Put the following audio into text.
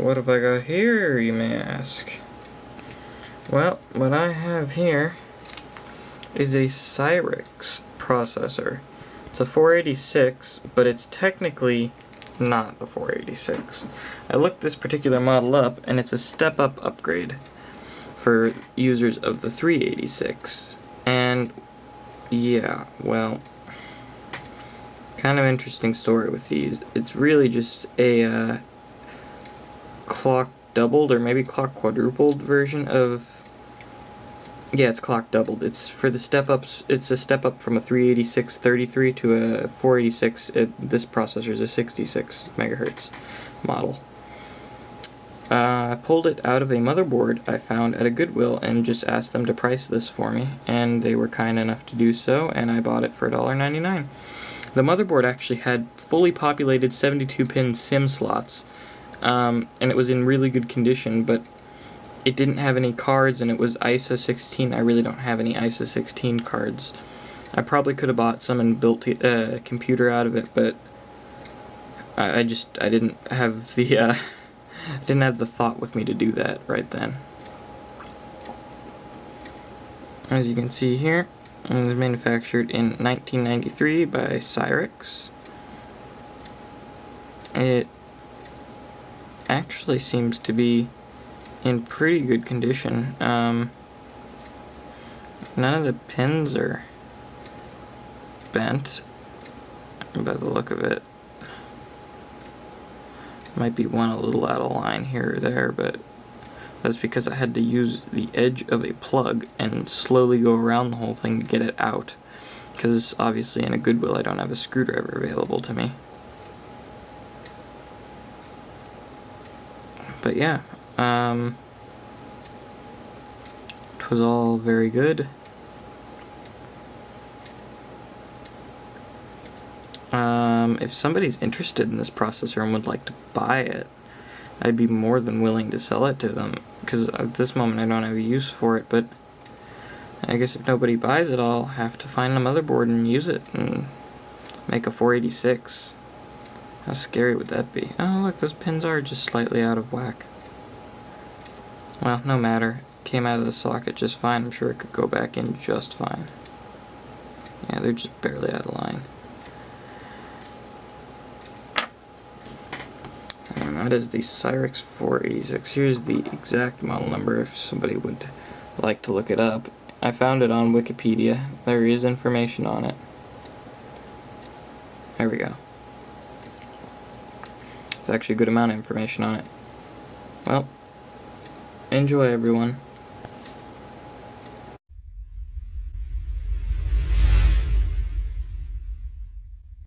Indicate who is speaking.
Speaker 1: what have I got here, you may ask? Well, what I have here is a Cyrix processor. It's a 486, but it's technically not a 486. I looked this particular model up, and it's a step-up upgrade for users of the 386. And yeah, well, kind of interesting story with these. It's really just a clock doubled or maybe clock quadrupled version of, yeah, it's clock doubled. It's for the step ups. It's a step up from a 386-33 to a 486. This processor is a 66 megahertz model. I pulled it out of a motherboard I found at a Goodwill and just asked them to price this for me, and they were kind enough to do so, and I bought it for $1.99. The motherboard actually had fully populated 72-pin SIM slots, and it was in really good condition, but it didn't have any cards, and it was ISA 16. I really don't have any ISA 16 cards. I probably could have bought some and built a computer out of it, but I didn't have the didn't have the thought with me to do that right then. As you can see here, it was manufactured in 1993 by Cyrix. It actually seems to be in pretty good condition. None of the pins are bent by the look of it. Might be one a little out of line here or there, but that's because I had to use the edge of a plug and slowly go around the whole thing to get it out, because obviously in a Goodwill I don't have a screwdriver available to me. But yeah, it was all very good. If somebody's interested in this processor and would like to buy it, I'd be more than willing to sell it to them, because at this moment I don't have a use for it, but I guess if nobody buys it, I'll have to find a motherboard and use it and make a 486. How scary would that be? Oh look, those pins are just slightly out of whack. Well, no matter. It came out of the socket just fine. I'm sure it could go back in just fine. Yeah, they're just barely out of line. And that is the Cyrix 486. Here's the exact model number if somebody would like to look it up. I found it on Wikipedia. There is information on it. There we go. There's actually a good amount of information on it. Well, enjoy everyone.